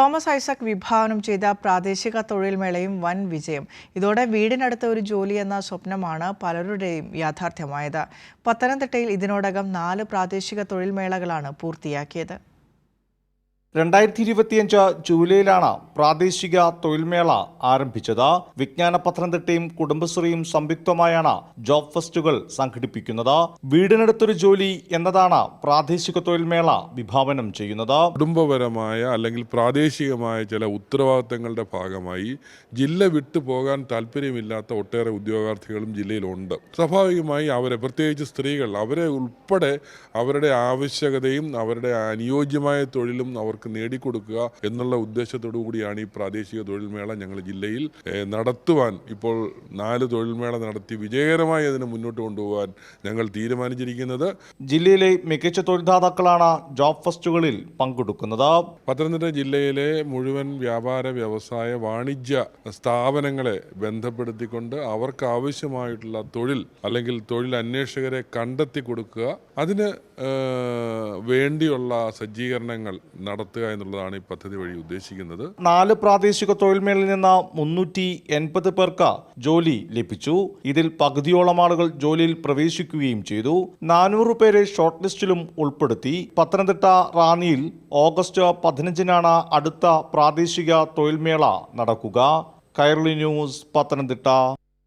Thomas Isaac വിഭാവനം ചെയ്ത പ്രാദേശിക തൊഴിൽ മേളയും വൻ വിജയം. ഇതോടെ വീടിനടുത്ത ഒരു ജോലി എന്ന സ്വപ്നമാണ് പലരുടെയും യാഥാർത്ഥ്യമായത്. പത്തനംതിട്ടയിൽ ഇതിനോടകം 4 പ്രാദേശിക തൊഴിൽ മേളകളാണ് പൂർത്തിയാക്കിയത്. 2025 ജൂലൈയിലാണ് പ്രാദേശിക തൊഴിൽമേള ആരംഭിച്ചത്. വിജ്ഞാന പത്തനംതിട്ടയും കുടുംബശ്രീയും സംയുക്തമായാണ് ജോബ് ഫെസ്റ്റുകൾ സംഘടിപ്പിക്കുന്നത്. വീടിനടുത്തൊരു ജോലി എന്നതാണ് പ്രാദേശിക തൊഴിൽമേള വിഭാവനം ചെയ്യുന്നത്. കുടുംബപരമായ അല്ലെങ്കിൽ പ്രാദേശികമായ ചില ഉത്തരവാദിത്തങ്ങളുടെ ഭാഗമായി ജില്ല വിട്ടു പോകാൻ താല്പര്യമില്ലാത്ത ഒട്ടേറെ ഉദ്യോഗാർത്ഥികളും ജില്ലയിലുണ്ട്. സ്വാഭാവികമായി അവരെ, പ്രത്യേകിച്ച് സ്ത്രീകൾ, അവരെ ഉൾപ്പെടെ അവരുടെ ആവശ്യകതയും അവരുടെ അനുയോജ്യമായ തൊഴിലും അവർക്ക് നേടിക്കൊടുക്കുക എന്നുള്ള ഉദ്ദേശത്തോടു കൂടിയാണ് ഈ പ്രാദേശിക തൊഴിൽമേള ഞങ്ങൾ ജില്ലയിൽ നടത്തുവാൻ ഇപ്പോൾ 4 തൊഴിൽമേള നടത്തി വിജയകരമായി അതിനെ മുന്നോട്ട് കൊണ്ടുപോകാൻ ഞങ്ങൾ തീരുമാനിച്ചിരിക്കുന്നത്. ജില്ലയിലെ മികച്ച തൊഴിൽദാതാക്കളാണ് ജോബ് ഫെസ്റ്റുകളിൽ പങ്കെടുക്കുന്നത്. പത്തനംതിട്ട ജില്ലയിലെ മുഴുവൻ വ്യാപാര, വ്യവസായ, വാണിജ്യ സ്ഥാപനങ്ങളെ ബന്ധപ്പെടുത്തിക്കൊണ്ട് അവർക്ക് ആവശ്യമായിട്ടുള്ള തൊഴിൽ അല്ലെങ്കിൽ തൊഴിൽ അന്വേഷകരെ കണ്ടെത്തി കൊടുക്കുക, അതിന് വേണ്ടിയുള്ള സജ്ജീകരണങ്ങൾ നടത്തുക എന്നുള്ളതാണ് ഈ പദ്ധതി വഴി ഉദ്ദേശിക്കുന്നത്. 4 പ്രാദേശിക തൊഴിൽമേളയിൽ നിന്ന് 380 പേർക്ക് ജോലി ലഭിച്ചു. ഇതിൽ പകുതിയോളം ആളുകൾ ജോലിയിൽ പ്രവേശിക്കുകയും ചെയ്തു. 400 പേരെ ഷോർട്ട് ലിസ്റ്റിലും ഉൾപ്പെടുത്തി. പത്തനംതിട്ട റാന്നിയിൽ ഓഗസ്റ്റ് 15-നാണ് അടുത്ത പ്രാദേശിക തൊഴിൽമേള നടക്കുക. കൈരളി ന്യൂസ്, പത്തനംതിട്ട.